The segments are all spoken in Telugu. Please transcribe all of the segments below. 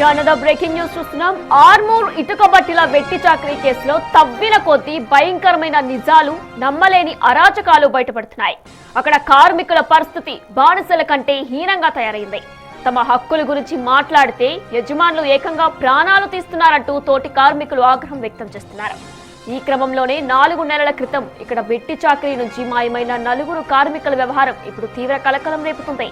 అనదర్ బ్రేకింగ్ న్యూస్ చూస్తున్నాం. ఆర్మూర్ ఇటుక బట్టిల వెట్టి చాకరీ కేసులో తవ్విన కొద్దీ భయంకరమైన నిజాలు, నమ్మలేని అరాచకాలు బయటపడుతున్నాయి. అక్కడ కార్మికుల పరిస్థితి బానిసల కంటే హీనంగా తయారైంది. తమ హక్కుల గురించి మాట్లాడితే యజమానులు ఏకంగా ప్రాణాలు తీస్తున్నారంటూ తోటి కార్మికులు ఆగ్రహం వ్యక్తం చేస్తున్నారు. ఈ క్రమంలోనే 4 నెలల క్రితం ఇక్కడ వెట్టి చాకరీ నుంచి మాయమైన 4 కార్మికుల వ్యవహారం ఇప్పుడు తీవ్ర కలకలం రేపుతుంది.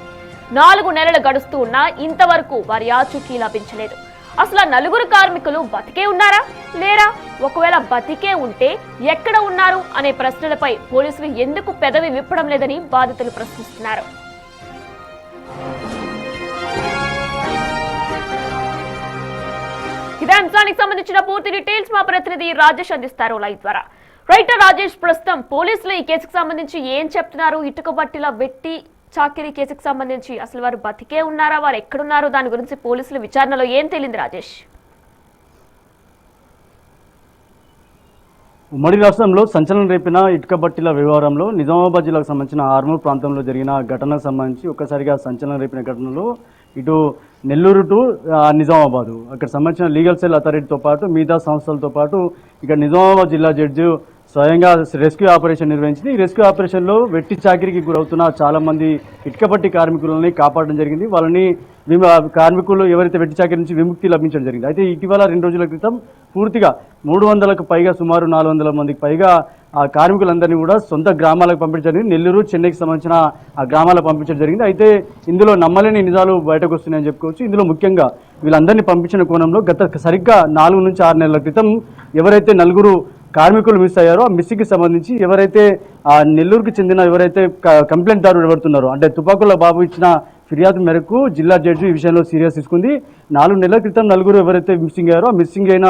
4 నెలలు గడుస్తూ ఉన్నా ఇంతవరకు వారి ఆచూకీ లభించలేదు. అసలు 4 కార్మికులు బతికే ఉన్నారా లేరా, ఒకవేళ బతికే ఉంటే ఎక్కడ ఉన్నారు అనే ప్రశ్నలపై పోలీసులు ఎందుకు పెదవి విప్పడం లేదని బాధితులు ప్రశ్నిస్తున్నారు. ఇదే అంశానికి సంబంధించిన పూర్తి డీటెయిల్స్ మా ప్రతినిధి రాజేష్ అందిస్తారు లైవ్ ద్వారా. రైట్ రాజేష్, ప్రస్తుతం పోలీసులు ఈ కేసుకు సంబంధించి ఏం చెప్తున్నారు? ఇటుక బట్టిల వెట్టి చాకిరీ కేసుకు సంబంధించి అసలు వారు బతికే ఉన్నారా, వారు ఎక్కడున్నారు, దాని గురించి పోలీసుల విచారణలో ఏం తెలియదు రాజేష్? ఉమ్మడి రాష్ట్రంలో సంచలనం రేపిన ఇటుక బట్టిల వ్యవహారంలో నిజామాబాద్ జిల్లాకు సంబంధించిన ఆర్మూర్ ప్రాంతంలో జరిగిన ఘటనకు సంబంధించి ఒక్కసారిగా సంచలనం రేపిన ఘటనలో ఇటు నెల్లూరు టు నిజామాబాదు అక్కడ సంబంధించిన లీగల్ సెల్ అథారిటీతో పాటు మిగతా సంస్థలతో పాటు ఇక్కడ నిజామాబాద్ జిల్లా జడ్జి స్వయంగా రెస్క్యూ ఆపరేషన్ నిర్వహించింది. ఈ రెస్క్యూ ఆపరేషన్లో వెట్టి చాకిరీకి గురవుతున్న చాలామంది ఇటుకబట్టి కార్మికులని కాపాడడం జరిగింది. వాళ్ళని కార్మికులు ఎవరైతే వెట్టి చాకిరీ నుంచి విముక్తి లభించడం జరిగింది. అయితే ఇటీవల 2 రోజుల క్రితం పూర్తిగా 300లకు పైగా, సుమారు 400 మందికి పైగా ఆ కార్మికులందరినీ కూడా సొంత గ్రామాలకు పంపించడం జరిగింది. నెల్లూరు, చెన్నైకి సంబంధించిన ఆ గ్రామాలకు పంపించడం జరిగింది. అయితే ఇందులో నమ్మలేని నిజాలు బయటకు వస్తున్నాయని చెప్పుకోవచ్చు. ఇందులో ముఖ్యంగా వీళ్ళందరినీ పంపించిన కోణంలో గత సరిగ్గా 4 నుంచి 6 నెలల క్రితం ఎవరైతే 4 కార్మికులు మిస్ అయ్యారో ఆ మిస్కి సంబంధించి ఎవరైతే ఆ నెల్లూరుకి చెందిన ఎవరైతే కంప్లైంట్ దారులు ఎవరుతున్నారో, అంటే తుపాకుల బాబు ఇచ్చిన ఫిర్యాదు మేరకు జిల్లా జడ్జి ఈ విషయంలో సీరియస్ తీసుకుంది. 4 నెలల క్రితం 4 ఎవరైతే మిస్సింగ్ అయ్యారో ఆ మిస్సింగ్ అయిన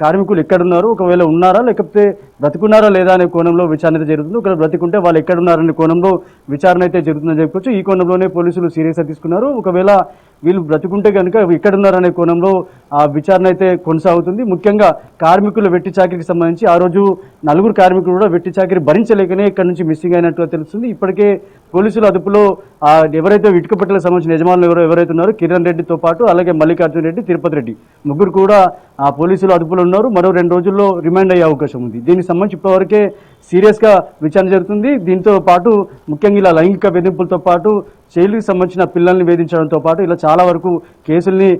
కార్మికులు ఎక్కడున్నారు, ఒకవేళ ఉన్నారా లేకపోతే బ్రతుకున్నారా లేదా అనే కోణంలో విచారణ అయితే జరుగుతుంది. ఒకవేళ బ్రతికుంటే వాళ్ళు ఎక్కడున్నారనే కోణంలో విచారణ అయితే జరుగుతుందని చెప్పుకోవచ్చు. ఈ కోణంలోనే పోలీసులు సీరియస్గా తీసుకున్నారు. ఒకవేళ వీళ్ళు బ్రతుకుంటే కనుక ఎక్కడున్నారనే కోణంలో ఆ విచారణ అయితే కొనసాగుతుంది. ముఖ్యంగా కార్మికుల వెట్టి చాకిరీకి సంబంధించి ఆ రోజు 4 కార్మికులు కూడా వెట్టి చాకిరీ భరించలేకనే ఇక్కడ నుంచి మిస్సింగ్ అయినట్టుగా తెలుస్తుంది. ఇప్పటికే పోలీసుల అదుపులో ఎవరైతే ఇటుక బట్టలకు సంబంధించిన యజమానులు ఎవరైతే ఉన్నారో కిరణ్ రెడ్డితో పాటు అలాగే మల్లికార్జున రెడ్డి, తిరుపతి రెడ్డి ముగ్గురు కూడా ఆ పోలీసులు అదుపులో ఉన్నారు. మరో 2 రోజుల్లో రిమాండ్ అయ్యే అవకాశం ఉంది. దీనికి సంబంధించి ఇప్పటివరకే సీరియస్గా విచారణ జరుగుతుంది. దీంతో పాటు ముఖ్యంగా ఇలా లైంగిక వేధింపులతో పాటు జైలుకి సంబంధించిన పిల్లల్ని వేధించడంతో పాటు ఇలా చాలా వరకు కేసుల్ని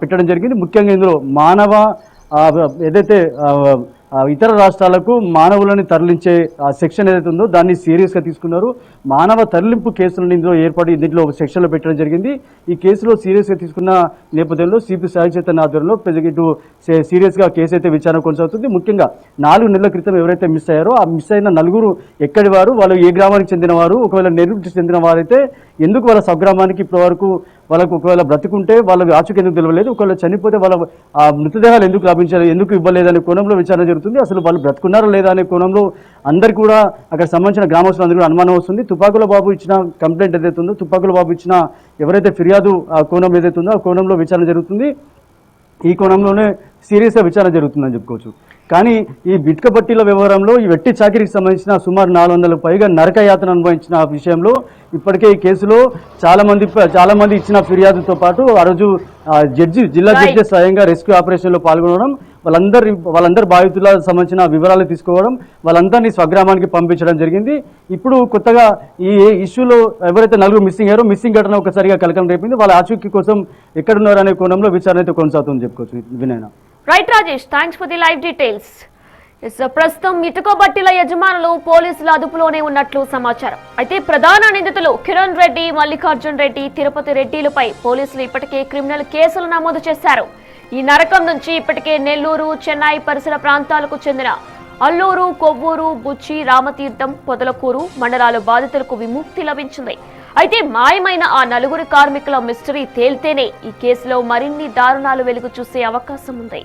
పెట్టడం జరిగింది. ముఖ్యంగా ఇందులో మానవ ఏదైతే ఇతర రాష్ట్రాలకు మానవులని తరలించే సెక్షన్ ఏదైతే ఉందో దాన్ని సీరియస్గా తీసుకున్నారు. మానవ తరలింపు కేసులను ఇందులో ఏర్పడి దీంట్లో ఒక సెక్షన్లో పెట్టడం జరిగింది. ఈ కేసులో సీరియస్గా తీసుకున్న నేపథ్యంలో సిపి సాయి చైతన్య ఆధ్వర్యంలో ఇటు సీరియస్గా కేసు అయితే విచారణ కొనసాగుతుంది. ముఖ్యంగా 4 నెలల క్రితం ఎవరైతే మిస్ అయ్యారో ఆ మిస్ అయిన 4 ఎక్కడి వారు, వాళ్ళు ఏ గ్రామానికి చెందిన వారు, ఒకవేళ నెల్లూరుకి చెందిన వారైతే ఎందుకు వాళ్ళ స్వగ్రామానికి ఇప్పటివరకు వాళ్ళకు ఒకవేళ బ్రతుకుంటే వాళ్ళ ఆచూకీ ఎందుకు తెలియలేదు, ఒకవేళ చనిపోతే వాళ్ళ మృతదేహాలు ఎందుకు లభించాలి, ఎందుకు ఇవ్వలేదనే కోణంలో విచారణ జరుగుతుంది. అసలు వాళ్ళు బ్రతుకున్నారా లేదా అనే కోణంలో అందరికీ కూడా అక్కడ సంబంధించిన గ్రామస్తులందరూ కూడా అనుమానం వస్తుంది. తుపాకుల బాబు ఇచ్చిన కంప్లైంట్ ఏదైతే ఉందో, తుపాకుల బాబు ఇచ్చిన ఎవరైతే ఫిర్యాదు ఆ కోణం ఏదైతే ఉందో ఆ కోణంలో విచారణ జరుగుతుంది. ఈ కోణంలోనే సీరియస్గా విచారణ జరుగుతుందని చెప్పుకోవచ్చు. కానీ ఈ ఇటుక బట్టీల వ్యవహారంలో ఈ వెట్టి చాకిరీకి సంబంధించిన సుమారు 400లకు పైగా నరకయాతన అనుభవించిన విషయంలో ఇప్పటికే ఈ కేసులో చాలా మంది ఇచ్చిన ఫిర్యాదుతో పాటు ఆ రోజు జిల్లా జడ్జి స్వయంగా రెస్క్యూ ఆపరేషన్లో పాల్గొనడం, వాళ్ళందరి బాధితులకు సంబంధించిన వివరాలు తీసుకోవడం, వాళ్ళందరినీ స్వగ్రామానికి పంపించడం జరిగింది. ఇప్పుడు కొత్తగా ఈ ఇష్యూలో ఎవరైతే 4 మిస్సింగ్ అయ్యారో మిస్సింగ్ ఘటన ఒకసారిగా కలకలం రేపింది. వాళ్ళ ఆచూకీ కోసం ఎక్కడున్నారు అనే కోణంలో విచారణ అయితే కొనసాగుతుందని చెప్పుకోవచ్చు. వినయన. Right Rajesh, thanks for the live details. ప్రస్తుతం ఇటుక బట్టీల యజమానులు పోలీసుల అదుపులోనే ఉన్నట్లు సమాచారం. అయితే ప్రధాన నిందితులు కిరణ్ రెడ్డి, మల్లికార్జున్ రెడ్డి, తిరుపతి రెడ్డిలపై పోలీసులు ఇప్పటికే క్రిమినల్ కేసులు నమోదు చేశారు. ఈ నరకం నుంచి ఇప్పటికే నెల్లూరు, చెన్నై పరిసర ప్రాంతాలకు చెందిన అల్లూరు, కొవ్వూరు, బుచ్చి, రామతీర్థం, పొదలకూరు మండలాల బాధితులకు విముక్తి లభించింది. అయితే మాయమైన ఆ 4 కార్మికుల మిస్టరీ తేలితేనే ఈ కేసులో మరిన్ని దారుణాలు వెలుగు చూసే అవకాశం ఉంది.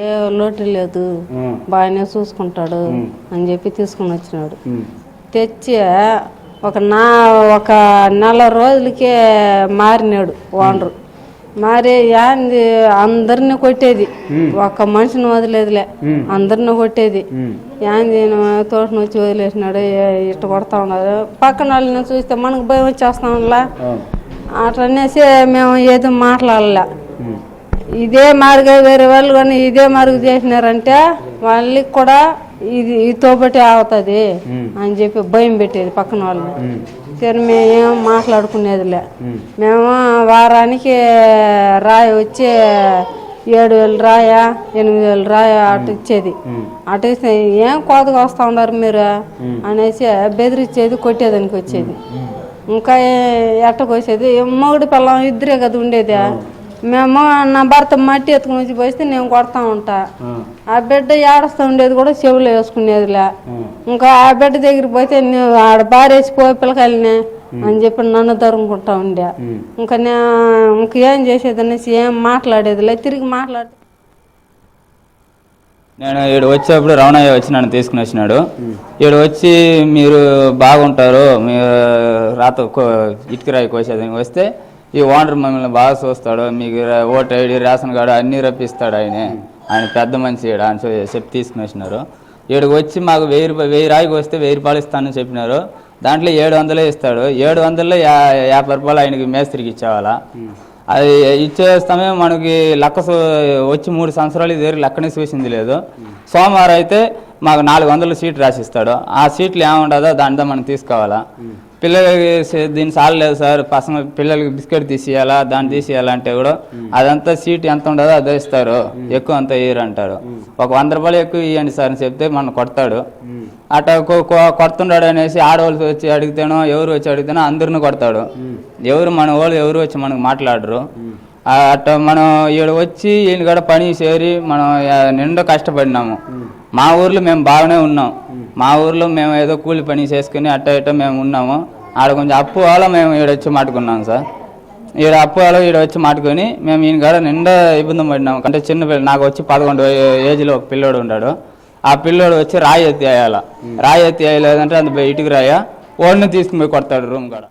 ఏ లోటు లేదు, బాగానే చూసుకుంటాడు అని చెప్పి తీసుకుని వచ్చినాడు. తెచ్చి ఒక 4 రోజులకే మారినాడు ఓనరు. మరి ఏంది అందరిని కొట్టేది, ఒక్క మనిషిని వదిలేదులే, అందరిని కొట్టేది. ఏంది తోటను వచ్చి వదిలేసినాడు, ఇట్ట కొడతా ఉన్నాడు. పక్కన వాళ్ళని చూస్తే మనకు భయం వచ్చేస్తాంలా. అట్లనేసి మేము ఏదో మాట్లాడలే. ఇదే మారుగా వేరే వాళ్ళు కానీ ఇదే మరుగు చేసినారంటే వాళ్ళకి కూడా ఇది తోబట్టి అవుతుంది అని చెప్పి భయం పెట్టేది పక్కన వాళ్ళు. సరే మేమేం మాట్లాడుకునేదిలే. మేము వారానికి రాయి వచ్చి 7,000 రాయా 8,000 రాయా అటు ఇచ్చేది. అటు ఇస్తే ఏం కోతగా వస్తూ ఉన్నారు మీరు అనేసి బెదిరించేది, కొట్టేదానికి వచ్చేది. ఇంకా ఎట్టకు వచ్చేది మొగుడు పిల్లం ఇద్దరే కదా ఉండేది. మేము నా భర్త మట్టి ఎత్తుకుని వచ్చి పోస్తే నేను కొడతా ఉంటా. ఆ బిడ్డ ఏడుస్తూ ఉండేది కూడా చెవులు వేసుకునేదిలే. ఇంకా ఆ బిడ్డ దగ్గరికి పోతే నువ్వు ఆడ బారేసి పోయి పిల్లకాయలనే అని చెప్పి నన్ను తరుముకుంటా ఉండే. ఇంకా ఇంకేం చేసేది అనేసి ఏం మాట్లాడేదిలే. తిరిగి నేను ఈడు వచ్చేప్పుడు రమణయ్య వచ్చి నన్ను తీసుకుని వచ్చినాడు. ఈడు వచ్చి మీరు బాగుంటారు, మీరు రాత ఇటుకరాయి కోసేదానికి వస్తే ఈ ఓనర్ మమ్మల్ని బాగా చూస్తాడు, మీకు ఓటు ఐడి రేషన్ కార్డు అన్నీ రప్పిస్తాడు ఆయన పెద్ద మనిషి ఈడ అని చెప్పి తీసుకుని వచ్చినారు. ఈడికి వచ్చి మాకు 1000 రాయికి వస్తే 1000 రూపాయలు ఇస్తానని చెప్పినారు. దాంట్లో 700 ఇస్తాడు. 700లో 50 రూపాయలు ఆయనకి మేస్త్రికి ఇచ్చేవాళ్ళ. అది ఇచ్చేస్తామే మనకి లెక్క వచ్చి 3 సంవత్సరాలు ఇదే లెక్కనే చూసింది లేదు. సోమవారం అయితే మాకు 400 సీట్ రాసిస్తాడు. ఆ సీట్లు ఏముండదో దాంతో మనం తీసుకోవాలా. పిల్లలకి దీన్ని చాలలేదు సార్, పిల్లలకి బిస్కెట్ తీసేయాలా, దాన్ని తీసేయాలా అంటే కూడా అదంతా సీట్ ఎంత ఉండదో అదే ఇస్తారు, ఎక్కువ అంత ఇయ్యరు అంటారు. ఒక 100 రూపాయలు ఎక్కువ ఇవ్వండి సార్ అని చెప్తే మనం కొడతాడు. అట్లా కొడుతున్నాడు అనేసి ఆడవాళ్ళు వచ్చి అడిగితేనో ఎవరు వచ్చి అడిగితేనో అందరిని కొడతాడు. మన వాళ్ళు ఎవరు వచ్చి మనకు మాట్లాడరు. అట్లా మనం ఈడ వచ్చి ఈయన కూడా పని చేరి మనం నిండా కష్టపడినాము. మా ఊర్లో మేము బాగానే ఉన్నాం. మా ఊర్లో మేము ఏదో కూలి పని చేసుకుని అట్ట మేము ఉన్నాము. ఆడ కొంచెం అప్పు వాళ్ళ మేము ఈడొచ్చి మాట్టుకున్నాం సార్. అప్పు వాళ్ళ ఈడొచ్చి మాట్టుకొని మేము ఈయన కూడా నిండా ఇబ్బంది పడినాము. అంటే చిన్న పిల్ల నాకు వచ్చి 11 ఏజ్లో ఒక పిల్లోడు ఉన్నాడు. ఆ పిల్లోడు వచ్చి రాయి ఎత్తి వేయాల. రాయి ఎత్తి వేయలేదంటే అది ఇటుకు రాయ ఓడిని తీసుకుని పోయి కొడతాడు రూమ్ కాడ.